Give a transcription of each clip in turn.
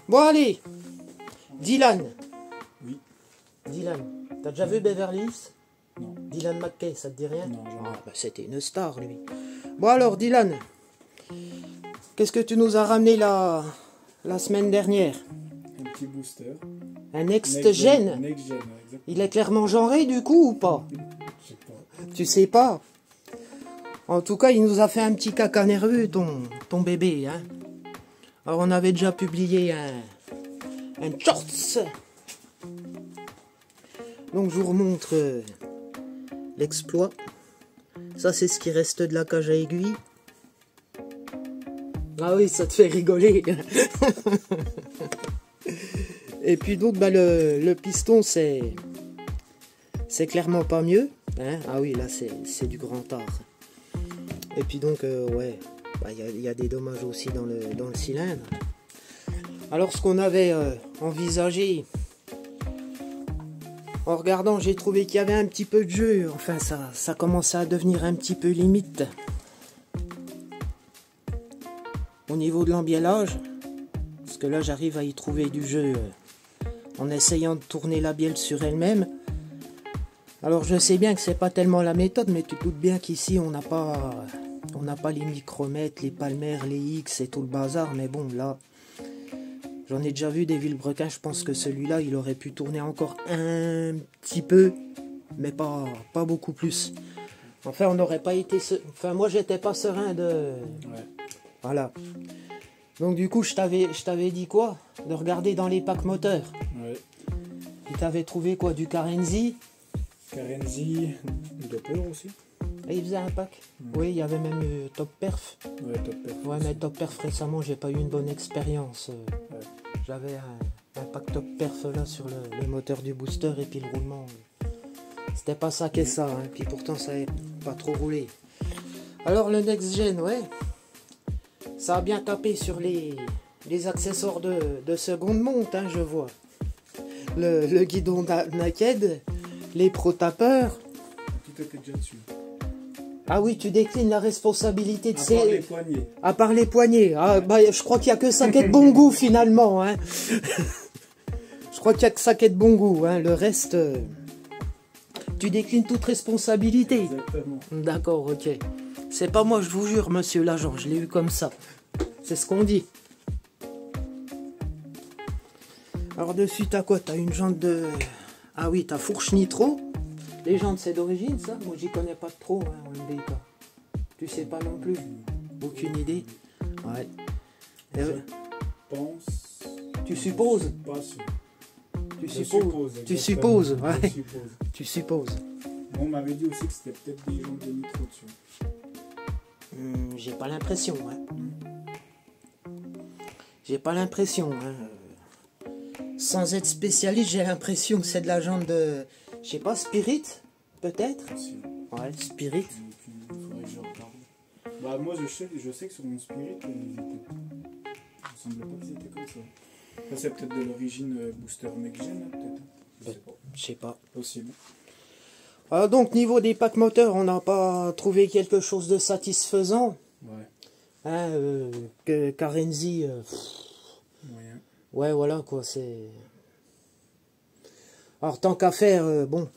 Bon allez, Dylan. Oui. Dylan, t'as déjà vu Beverly Hills? Non. Dylan McKay, ça te dit rien? Non, jamais. Ah, bah, c'était une star lui. Bon alors Dylan, qu'est-ce que tu nous as ramené la semaine dernière? Un petit booster. Un next-gen? Next-gen, ouais, exactement. Il est clairement genré du coup ou pas? Je sais pas. Tu sais pas? En tout cas, il nous a fait un petit caca nerveux, ton bébé. Hein. Alors, on avait déjà publié un shorts. Donc, je vous remontre l'exploit. Ça, c'est ce qui reste de la cage à aiguille. Ah oui, ça te fait rigoler. Et puis donc, bah, le piston, c'est clairement pas mieux. Hein. Ah oui, là, c'est du grand art. Et puis donc, ouais, il y a des dommages aussi dans le cylindre. Alors, ce qu'on avait envisagé, en regardant, j'ai trouvé qu'il y avait un petit peu de jeu. Enfin, ça commençait à devenir un petit peu limite. Au niveau de l'embiellage, parce que là, j'arrive à y trouver du jeu en essayant de tourner la bielle sur elle-même. Alors, je sais bien que c'est pas tellement la méthode, mais tu te doutes bien qu'ici, on n'a pas les micromètres, les palmaires, les X et tout le bazar. Mais bon, là, j'en ai déjà vu des Villebrequin. Je pense que celui-là, il aurait pu tourner encore un petit peu, mais pas beaucoup plus. Enfin, on n'aurait pas été... Enfin, moi, j'étais pas serein de... Ouais. Voilà. Donc, du coup, je t'avais dit quoi? De regarder dans les packs moteurs. Ouais. Tu t'avais trouvé quoi? Du Karenzi? Karenzi, Doppler aussi. Et il faisait un pack. Oui, il y avait même Top Perf. Ouais, Top Perf. Ouais, mais Top Perf récemment, j'ai pas eu une bonne expérience. Ouais. J'avais un pack Top Perf là sur le moteur du booster et puis le roulement. C'était pas ça qu'est ça, hein. Puis pourtant ça n'avait pas trop roulé. Alors le Next Gen, ouais, ça a bien tapé sur les accessoires de seconde monte, hein, je vois. Le guidon naked, les pro-tapeurs. Tout était déjà dessus. Ah oui, tu déclines la responsabilité de À part les poignets. À part les poignets. Ah, bah, je crois qu'il n'y a que ça qui est de bon goût finalement. Hein. Je crois qu'il n'y a que ça qui est de bon goût. Hein. Le reste, tu déclines toute responsabilité. Exactement. D'accord, ok. C'est pas moi, je vous jure, monsieur l'agent. Je l'ai eu comme ça. C'est ce qu'on dit. Alors dessus, t'as quoi? T'as une jante de... Ah oui, t'as fourche nitro. Les jantes, c'est d'origine, ça? Moi, j'y connais pas trop, hein, en MDK. Tu sais pas non plus? Aucune idée? Ouais. Je pense... Tu supposes? Pas sûr. Tu Je supposes? Tu exactement. supposes, ouais. Je suppose. Tu supposes. On m'avait dit aussi que c'était peut-être des jantes de nitro dessus. J'ai pas l'impression, hein. J'ai pas l'impression, hein. Sans être spécialiste, j'ai l'impression que c'est de la jante de... Je sais pas, Spirit, peut-être? Si. Ouais, Spirit. Et puis, il faudrait que je regarde. Bah, moi, je sais que sur mon Spirit, ils étaient... Il me semblait pas qu'ils étaient comme ça. Ça, c'est peut-être de l'origine Booster Next Gen, hein, peut-être. Je sais pas. Je sais pas. Possible. Alors donc, niveau des packs moteurs, on n'a pas trouvé quelque chose de satisfaisant. Ouais. Hein, que Karenzi... Moyen. Ouais, voilà, quoi, c'est... Alors, tant qu'à faire, bon...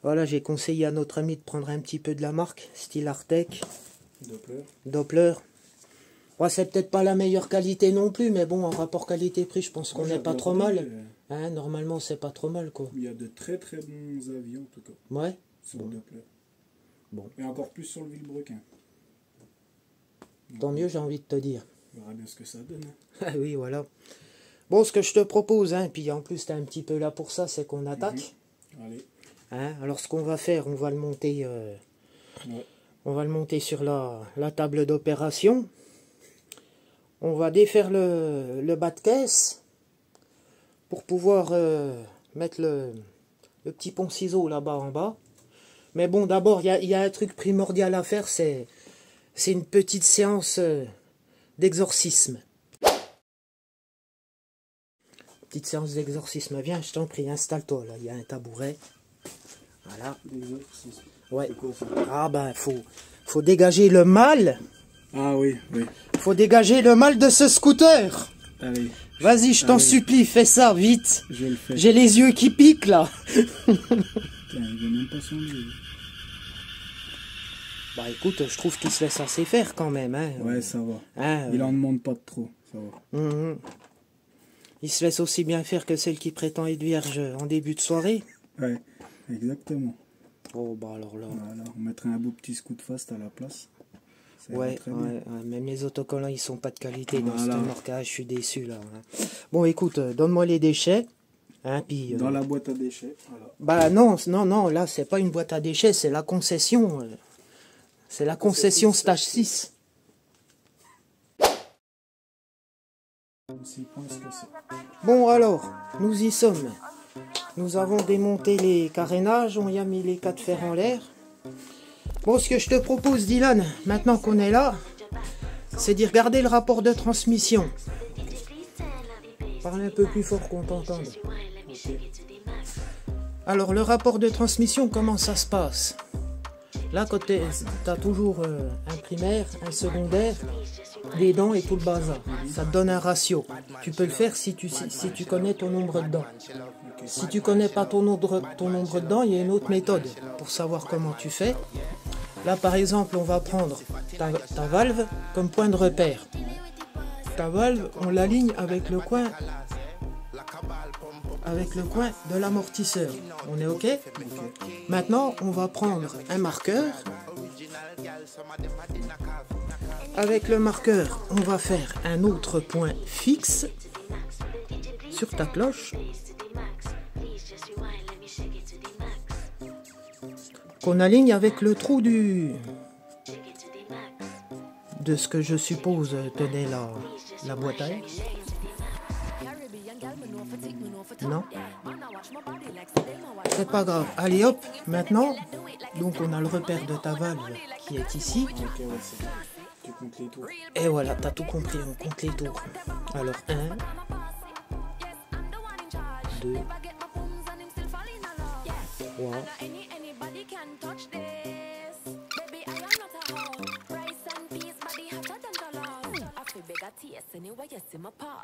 Voilà, j'ai conseillé à notre ami de prendre un petit peu de la marque, style Artec. Doppler. Doppler. Ouais, c'est peut-être pas la meilleure qualité non plus, mais bon, en rapport qualité-prix, je pense qu'on n'est pas trop mal. Hein, normalement, c'est pas trop mal, quoi. Il y a de très très bons avis, en tout cas, Ouais. sur Bon. le Doppler. Bon. Et encore plus sur le Villebrequin. Tant mieux, j'ai envie de te dire. On verra bien ce que ça donne. Ah oui, voilà. Bon, ce que je te propose, hein, puis en plus, t'es un petit peu là pour ça, c'est qu'on attaque. Allez. Hein, alors, ce qu'on va faire, on va le monter... Ouais. On va le monter sur la table d'opération. On va défaire le bas de caisse pour pouvoir mettre le petit pont ciseau là-bas en bas. Mais bon, d'abord, il y a un truc primordial à faire, c'est une petite séance d'exorcisme. Petite séance d'exorcisme. Viens, je t'en prie, installe-toi là. Il y a un tabouret. Voilà. L'exorcisme. Ouais. C'est quoi ça? Ah ben, faut dégager le mal. Ah oui, oui. Faut dégager le mal de ce scooter. Allez, Vas-y, je t'en Allez. supplie, fais ça, vite. je le fais. J'ai les yeux qui piquent, là. Putain, il veut même pas songer. Bah écoute, je trouve qu'il se laisse assez faire quand même. Hein. Ouais, ça va. Hein, Il en demande pas de trop, ça va. Il se laisse aussi bien faire que celle qui prétend être vierge en début de soirée. Ouais, exactement. Oh bah alors là... Voilà, on mettrait un beau petit scout fast à la place. Ça Ouais, irait très bien. ouais, même les autocollants ils sont pas de qualité dans Voilà. ce marquage, je suis déçu là. Hein. Bon écoute, donne-moi les déchets. Hein, puis, Dans la boîte à déchets, voilà. Bah non, non, là c'est pas une boîte à déchets, c'est la concession. C'est la concession stage 6. On s'y pense que c'est. Bon alors, nous y sommes. Nous avons démonté les carénages, on y a mis les 4 fers en l'air. Bon, ce que je te propose, Dylan, maintenant qu'on est là, c'est d'y regarder le rapport de transmission. Parle un peu plus fort qu'on t'entende. Alors, le rapport de transmission, comment ça se passe? Là, quand tu as toujours un primaire, un secondaire, des dents et tout le bazar. Ça te donne un ratio. Tu peux le faire si tu connais ton nombre de dents. Si tu connais pas ton nombre de dents, il y a une autre méthode pour savoir comment tu fais. Là, par exemple, on va prendre ta valve comme point de repère. Ta valve, on l'aligne avec le coin de l'amortisseur. On est OK? Maintenant, on va prendre un marqueur. Avec le marqueur, on va faire un autre point fixe sur ta cloche qu'on aligne avec le trou de ce que je suppose tenait la boîte à air. Non, c'est pas grave. Allez hop, maintenant, donc on a le repère de ta valve qui est ici. Ok, ouais, c'est bon. Tu comptes les tours. Et voilà, t'as tout compris, on compte les tours. Alors 1, 2, 3, 4.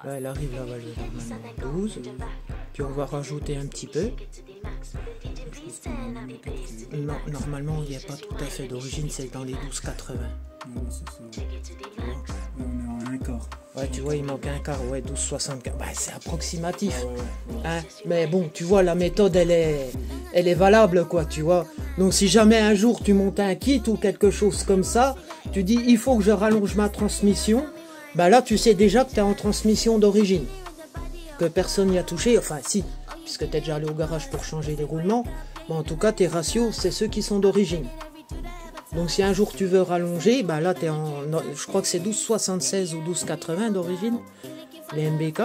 Là, elle arrive la valve normalement 12. Puis on va rajouter un petit peu. Non, normalement, il n'y a pas tout à fait d'origine, c'est dans les 12,80. Non, c'est ça. Tu vois? Là, on est à un quart. Ouais, tu vois, il manque un quart, ouais, 12,75. Bah, c'est approximatif. Ah ouais. Hein? Mais bon, tu vois, la méthode, elle est valable, quoi, tu vois. Donc, si jamais un jour tu montes un kit ou quelque chose comme ça, tu dis, il faut que je rallonge ma transmission, bah là, tu sais déjà que tu es en transmission d'origine. Que personne n'y a touché, enfin, si, puisque tu es déjà allé au garage pour changer les roulements. Mais en tout cas, tes ratios, c'est ceux qui sont d'origine. Donc, si un jour tu veux rallonger, bah là, tu es en. Je crois que c'est 12,76 ou 12,80 d'origine, les MBK.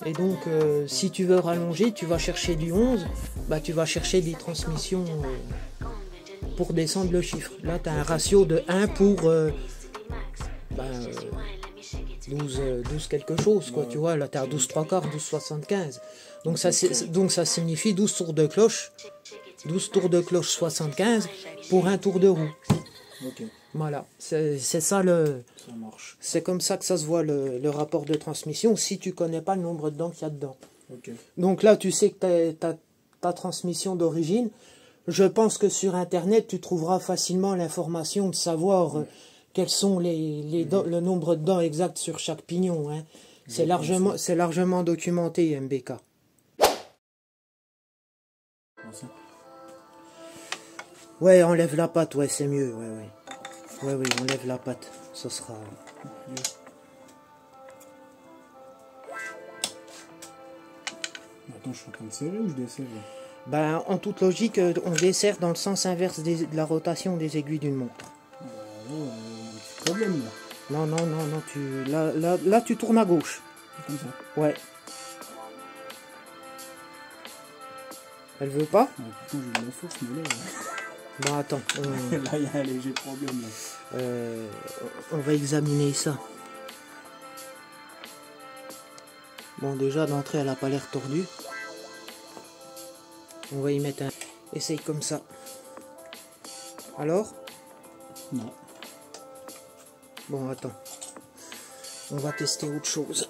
Et donc, si tu veux rallonger, tu vas chercher du 11, bah tu vas chercher des transmissions pour descendre le chiffre. Là, tu as un ratio de 1 pour 12 quelque chose, quoi, tu vois. Là, tu es à 12 3 quarts, 12,75. Donc, ça signifie 12 tours de cloche. 12 tours de cloche 75 pour un tour de roue. Ok, Voilà, c'est ça le... ça marche. C'est comme ça que ça se voit le rapport de transmission si tu connais pas le nombre de dents qu'il y a dedans. Ok. Donc là, tu sais que ta transmission d'origine. Je pense que sur Internet, tu trouveras facilement l'information de savoir quels sont le nombre de dents exact sur chaque pignon. Hein. C'est largement documenté, MBK. Merci. Ouais, enlève la patte, ouais, c'est mieux, ouais, enlève la patte, ça sera... Attends, je suis en train de serrer ou je desserre là? Ben, en toute logique, on desserre dans le sens inverse de la rotation des aiguilles d'une montre. Petit problème là. Non, là, tu tournes à gauche. Comme ça. Ouais. Elle veut pas? Ouais, pourtant j'ai de la force, mais là... Bon, attends, là, il y a un léger problème là. on va examiner ça. Bon, déjà, d'entrée, elle a pas l'air tordue. On va y mettre un... Essaye comme ça. Alors? Non. Bon, attends. On va tester autre chose.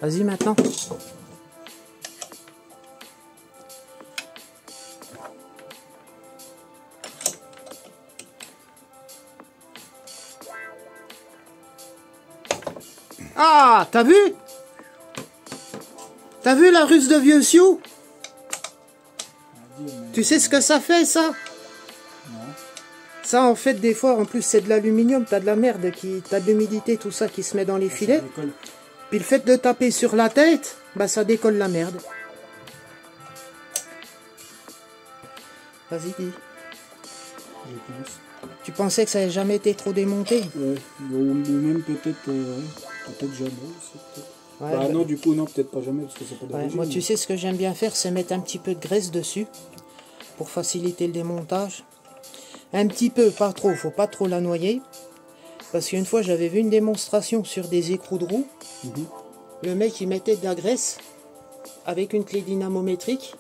Vas-y maintenant. Ah, t'as vu? T'as vu la ruse de vieux Sioux? Tu sais ce que ça fait, ça? Non. Ça, en fait, des fois, en plus, c'est de l'aluminium, t'as de la merde, t'as de l'humidité, tout ça qui se met dans les filets. Puis le fait de taper sur la tête, bah ça décolle la merde. Vas-y, dis. Je pense. Tu pensais que ça n'avait jamais été trop démonté? Ouais, ou même peut-être jamais aussi, peut-être. Ouais, bah non, du coup, non, peut-être pas jamais, parce que c'est pas ouais, d'origine. moi, tu sais, ce que j'aime bien faire, c'est mettre un petit peu de graisse dessus, pour faciliter le démontage. Un petit peu, pas trop, faut pas trop la noyer. Parce qu'une fois, j'avais vu une démonstration sur des écrous de roue. Le mec, il mettait de la graisse avec une clé dynamométrique.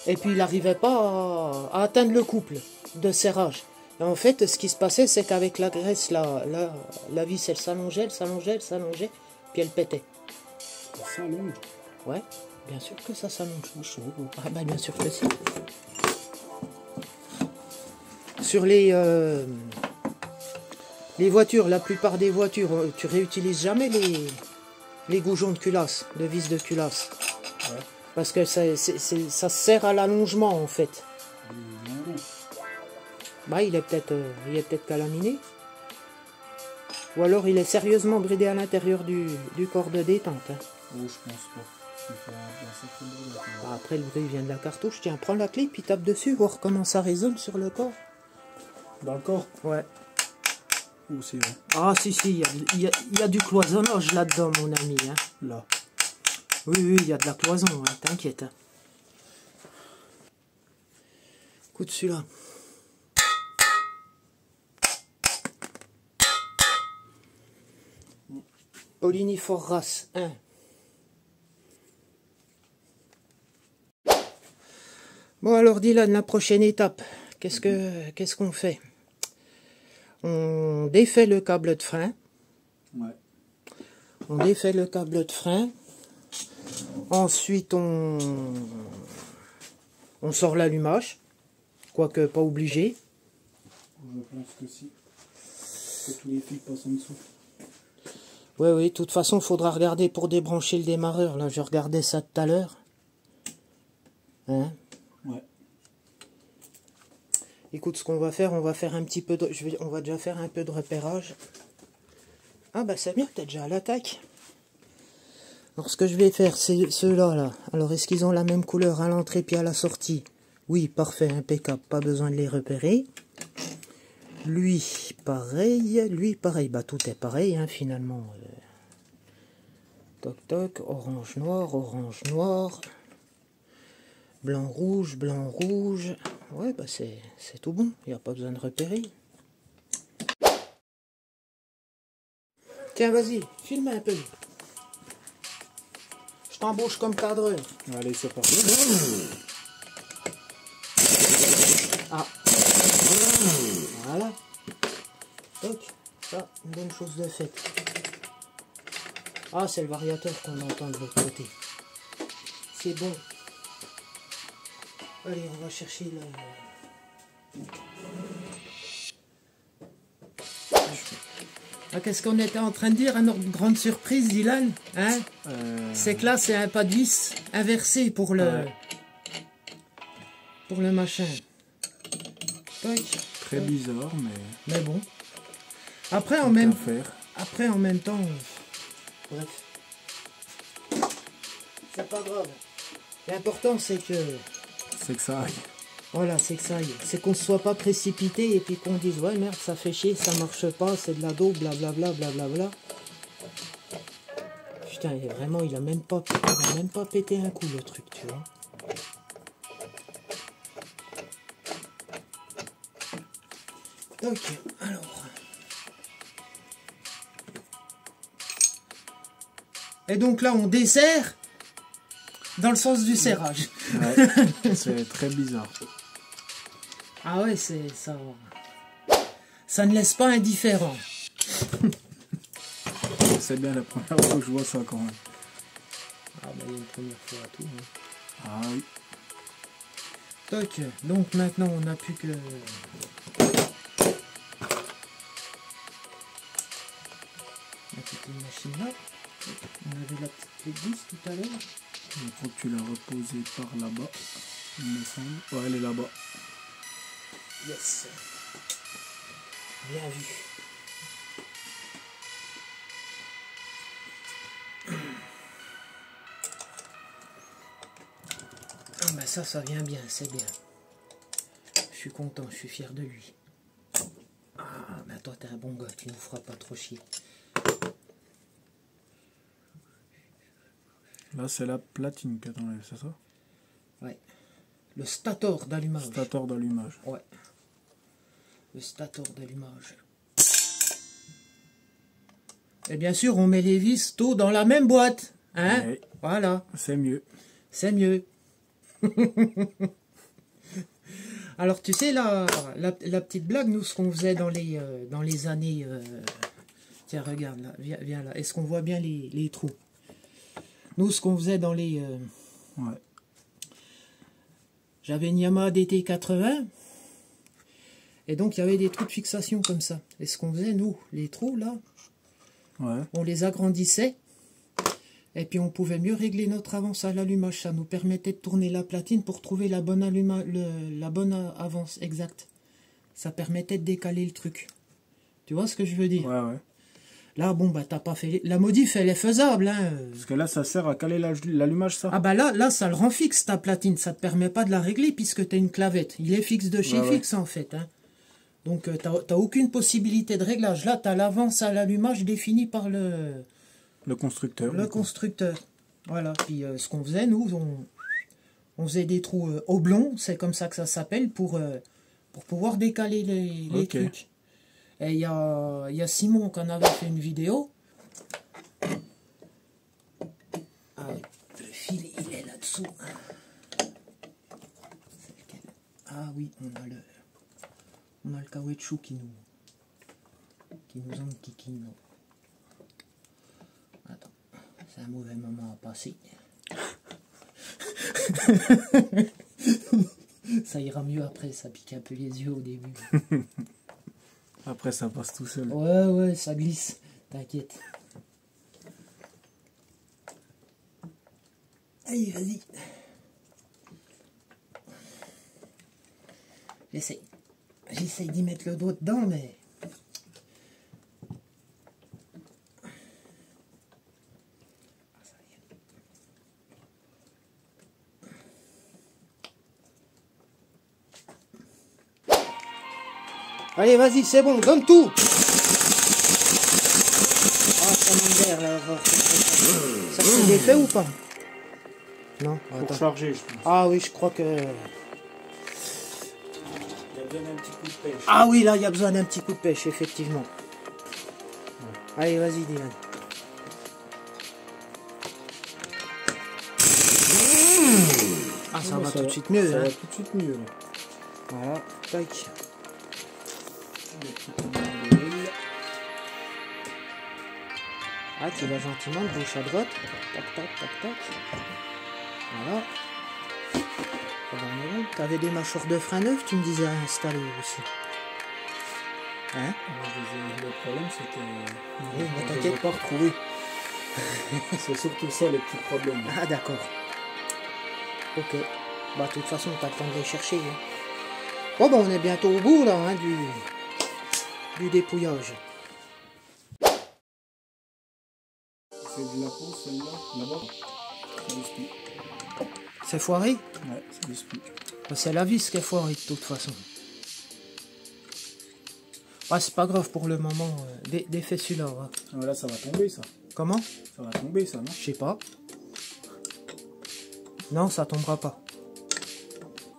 Et puis, il n'arrivait pas à atteindre le couple de serrage. Et en fait, ce qui se passait, c'est qu'avec la graisse, la vis, elle s'allongeait, elle s'allongeait, elle s'allongeait, puis elle pétait. Ça s'allonge. Ouais, bien sûr que ça s'allonge. Je sais pas. Ah bah, bien sûr que si. Sur les voitures, la plupart des voitures, tu réutilises jamais les goujons de culasse, de vis de culasse. Ouais. Parce que ça sert à l'allongement en fait. Non. Bah il est peut-être calaminé. Ou alors il est sérieusement bridé à l'intérieur du corps de détente. Hein. Oh, je pense pas. Il fait un sacré bruit. Bah, après le bruit vient de la cartouche. Tiens, prends la clé puis tape dessus, voir comment ça résonne sur le corps. Dans le corps? Ouais. Oh, c'est vrai. Ah si, il y a du cloisonnage là-dedans mon ami. Hein. Là. Oui, il y a de la cloison, hein, t'inquiète. Hein. Écoute celui-là. Polini Forras 1. Bon alors Dylan, la prochaine étape, qu'est-ce qu'on fait? On défait le câble de frein. Ouais. On défait le câble de frein. Ensuite, on sort l'allumage. Quoique pas obligé. Je pense que si. Que tous les fils passent en dessous. Oui, de toute façon, il faudra regarder pour débrancher le démarreur. Là, je regardais ça tout à l'heure. Hein? Ouais. Écoute, ce qu'on va faire, on va faire un petit peu de... on va déjà faire un peu de repérage. Ah bah c'est bien, t'es déjà à l'attaque. Alors ce que je vais faire, c'est ceux-là, là. Alors est-ce qu'ils ont la même couleur à l'entrée puis à la sortie? Oui, parfait, impeccable, pas besoin de les repérer. Lui, pareil, bah tout est pareil, hein, finalement. Toc toc, orange, noir. Blanc, rouge. Ouais, bah c'est tout bon, il n'y a pas besoin de repérer. Tiens, vas-y, filme un peu. Je t'embauche comme cadreur. Allez, c'est parti. Ah. Voilà. Toc. Ça, une bonne chose de faite. Ah, c'est le variateur qu'on entend de l'autre côté. C'est bon. Allez, on va chercher le... Ah, qu'est-ce qu'on était en train de dire à notre grande surprise, Dylan, hein? C'est que là, c'est un pas de vis inversé pour le... Pour le machin. Toc. Très bizarre, mais bon. Après, en même temps... Bref. C'est pas grave. L'important, c'est que... c'est que ça aille. Voilà, c'est que ça aille. C'est qu'on ne soit pas précipité et puis qu'on dise ouais merde, ça fait chier, ça marche pas, c'est de la dos, blablabla, blablabla. Putain, vraiment, il a même pas pété un coup le truc, tu vois. Donc, alors. Et donc là, on dessert dans le sens du serrage. Ouais, c'est très bizarre. Ah ouais, c'est ça. Ça ne laisse pas indifférent. C'est bien la première fois que je vois ça quand même. il y a une première fois à tout. Hein. Ah oui. Toc, donc maintenant on n'a plus que... La petite machine là. On avait la petite clé de 10 tout à l'heure. Je crois que tu l'as reposée par là-bas. Il me semble. Ouais, elle est là-bas. Yes. Bien vu. Ah bah ça vient bien, c'est bien. Je suis content, je suis fier de lui. Ah, bah toi t'es un bon gars, tu nous feras pas trop chier. Là, c'est la platine que t'enlèves, c'est ça? Ouais. Le stator d'allumage. Stator d'allumage. Ouais. Le stator d'allumage. Et bien sûr, on met les vis tôt dans la même boîte. Hein? Ouais. Voilà. C'est mieux. C'est mieux. Alors, tu sais, la petite blague, nous, ce qu'on faisait dans les années... Tiens, regarde, là, viens là. Est-ce qu'on voit bien les trous? Nous, ce qu'on faisait dans les... Ouais. J'avais une Yamaha DT80. Et donc, il y avait des trous de fixation comme ça. Et ce qu'on faisait, nous, les trous, là, Ouais. on les agrandissait. Et puis, on pouvait mieux régler notre avance à l'allumage. Ça nous permettait de tourner la platine pour trouver la bonne, la bonne avance exacte. Ça permettait de décaler le truc. Tu vois ce que je veux dire? Ouais, ouais. Là, bon, bah, t'as pas fait... La modif, elle est faisable, hein. Parce que là, ça sert à caler l'allumage, ça? Ah bah là, ça le rend fixe, ta platine. Ça te permet pas de la régler puisque t'as une clavette. Il est fixe de chez fixe, en fait, hein. Donc, t'as aucune possibilité de réglage. Là, t'as l'avance à l'allumage définie par le constructeur. Le constructeur. Voilà. Puis, ce qu'on faisait, nous, on faisait des trous oblongs, c'est comme ça que ça s'appelle, pour pouvoir décaler les trucs. Et il y a Simon qui en avait fait une vidéo. Ah oui, le fil, il est là-dessous. Ah oui, on a le caoutchouc qui nous enquiquine. Attends, c'est un mauvais moment à passer. Ça ira mieux après, ça pique un peu les yeux au début. Après, ça passe tout seul. Ouais, ça glisse, t'inquiète. Allez, vas-y. J'essaye d'y mettre le doigt dedans, mais... Allez, vas-y, c'est bon, donne tout. Ah, ça m'emmerde, là. Ça fait l'effet ou pas? Non, Pour charger, je pense. Ah oui, je crois que... Il y a besoin d'un petit coup de pêche. Ah oui, là, il y a besoin d'un petit coup de pêche, effectivement. Allez, vas-y, Dylan. Ah, ça va tout de suite mieux. Ça hein. va tout de suite mieux. Là. Voilà, tac. Ah, tu vas gentiment de gauche à droite. Tac, tac, tac, tac. Voilà. T'avais des mâchoires de frein neuves, tu me disais à installer aussi. Hein? Le problème, c'est que... Oui, mais je t'inquiète. l'ai pas retrouvé. C'est surtout ça, les petits problèmes. Ah, d'accord. Ok. Bah, de toute façon, t'as le temps de les chercher. Hein. Bon, bah, on est bientôt au bout, là, hein, du dépouillage. C'est de la peau, celle-là, là-bas. Ça glisse plus. C'est foiré? Ouais, ça glisse plus. Bah, c'est la vis qui est foirée, de toute façon. Ah, c'est pas grave pour le moment. Défais celui-là. Ouais. Ah, là, ça va tomber, ça. Comment? Ça va tomber, ça, non? Je sais pas. Non, ça tombera pas.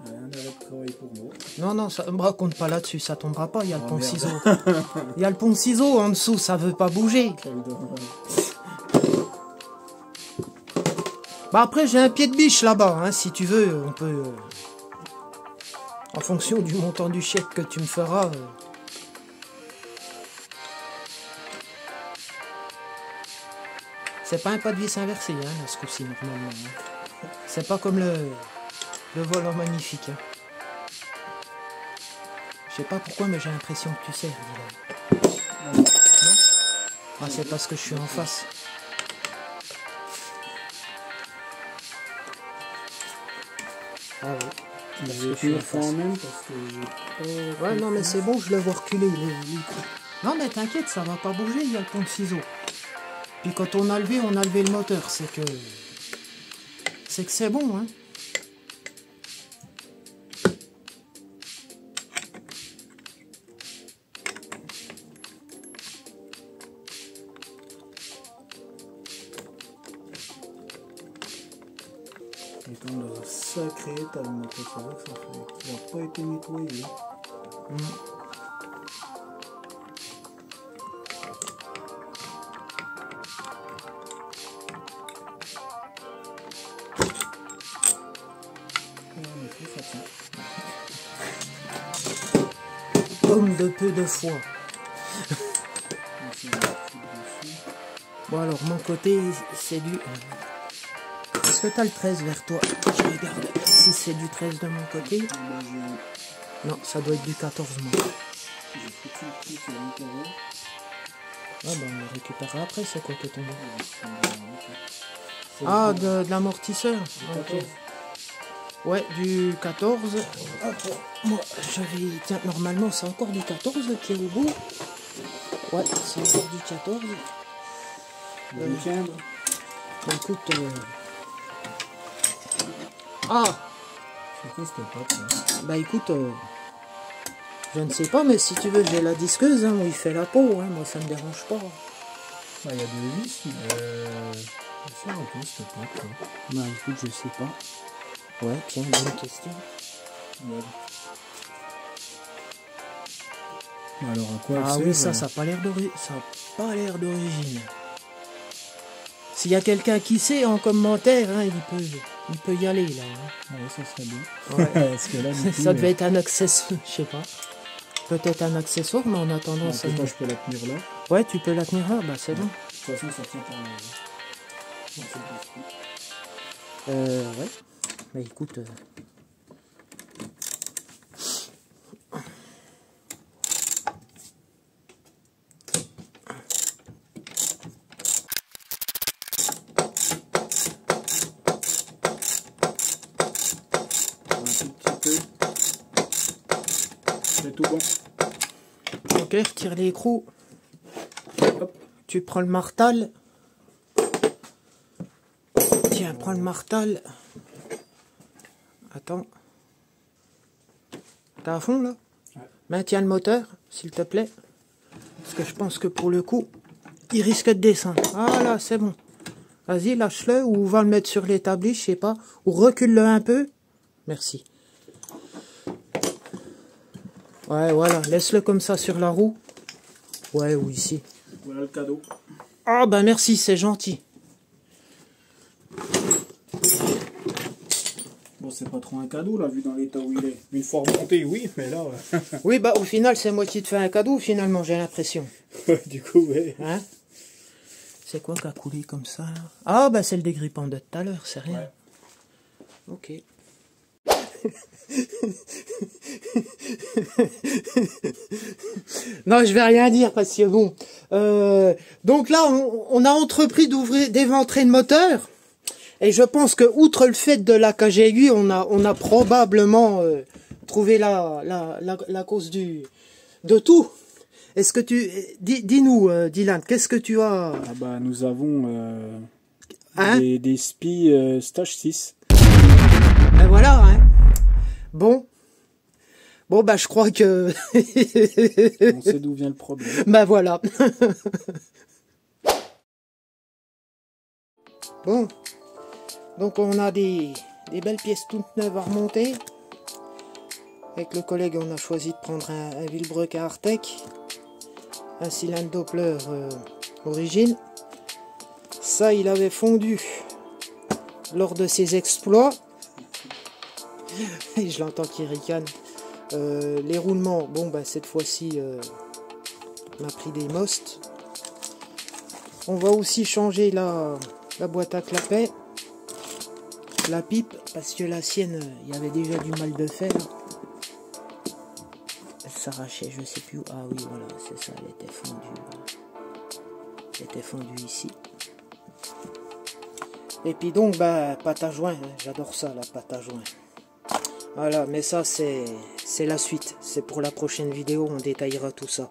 Rien de travail pour moi. Non, ça me raconte pas là-dessus, ça tombera pas, il y a le pont ciseau. Il y a le pont ciseau en dessous, ça veut pas bouger. Bah après, j'ai un pied de biche là-bas, hein, si tu veux, on peut... en fonction du montant du chèque que tu me feras... C'est pas un pas de vis inversé, hein, là, ce coup-ci, normalement. Hein. C'est pas comme le volant magnifique. Hein. Je sais pas pourquoi, mais j'ai l'impression que tu sais, Dylan. Non. Ah, c'est parce que je suis en face. Ah oui. Je vais tenir ça en même parce que j'ai pas... Ouais, non, mais c'est bon, je le vois reculer. Non, mais t'inquiète, ça va pas bouger, il y a le pont de ciseaux. Puis quand on a levé le moteur. C'est que c'est bon, hein. Il est dans un sacré état, le moteur, ça va que ça fait. Il n'a pas été nettoyé. Homme de peu de foi. Bon alors, mon côté, c'est du... Est-ce que t'as le 13 vers toi? Je regarde si c'est du 13 de mon côté. Non, ça doit être du 14, moi. Ah ben, on le récupérera après, c'est quoi qui est tombé? Ah, de l'amortisseur. Ok. Ouais, du 14. Hop, moi, je vais... Tiens, normalement, c'est encore du 14 qui est au bout. Ouais, c'est encore du 14. Écoute... Ah! C'est quoi cette pâte, là? Bah écoute, je ne sais pas, mais si tu veux, j'ai la disqueuse, hein, où il fait la peau, hein, moi ça me dérange pas. Bah, il y a des vis, mais... C'est un peu cette pâte, là. Bah écoute, je sais pas. Ouais, tiens, bonne question. Ouais. Alors, à quoi Ah elle oui, sert, ça n'a pas l'air d'origine. S'il y a quelqu'un qui sait en commentaire, hein, il peut y aller là. Hein. Ouais, ça serait bien. Ouais. Parce que là, du coup, ça devait être un accessoire, je sais pas. Peut-être un accessoire, mais en attendant, ça. Je peux la tenir là. Ouais, tu peux la tenir là, bah c'est bon. De toute façon, ça tient par Ouais. Bah écoute. C'est tout bon. Ok, retire les écrous. Hop. Tu prends le martal. Tiens, prends le martal. Attends. T'es à fond là? Ouais. Maintiens le moteur, s'il te plaît. Parce que je pense que pour le coup, il risque de descendre. Ah là, c'est bon. Vas-y, lâche-le ou va le mettre sur l'établi, je sais pas. Ou recule-le un peu. Merci. Ouais, voilà. Laisse-le comme ça sur la roue. Ouais, ou ici. Voilà le cadeau. Ah bah merci, c'est gentil. Bon, c'est pas trop un cadeau là, vu dans l'état où il est. Une fois remonté, oui, mais là... Oui, bah au final, c'est moi qui te fais un cadeau, finalement, j'ai l'impression. Ouais, du coup, ouais. Hein? C'est quoi qui a coulé comme ça là? Ah bah c'est le dégrippant de tout à l'heure, c'est rien. Ouais. Ok. Non, je vais rien dire parce que bon. Donc là, on a entrepris d'éventrer le moteur. Et je pense que, outre le fait de la KGU, on a probablement trouvé la cause de tout. Est-ce que tu... Dis-nous, Dylan, qu'est-ce que tu as... Ah bah, nous avons Hein? des spies stage 6. Ben voilà, hein. Bon, bah je crois que... On sait d'où vient le problème. Ben voilà. Bon, donc on a des belles pièces toutes neuves à remonter. Avec le collègue, on a choisi de prendre un Villebrequin Artec, un cylindre Doppler origine. Ça, il avait fondu lors de ses exploits. Et je l'entends qui ricane. Les roulements, bon bah cette fois-ci on a pris des Most. On va aussi changer la boîte à clapet, la pipe, parce que la sienne, il y avait déjà du mal de fer. Elle s'arrachait, je sais plus où. Ah oui, voilà, c'est ça, elle était fondue. Elle était fondue ici. Et puis donc, bah, pâte à joint, hein, j'adore ça, la pâte à joint. Voilà, mais ça, c'est la suite. C'est pour la prochaine vidéo, on détaillera tout ça.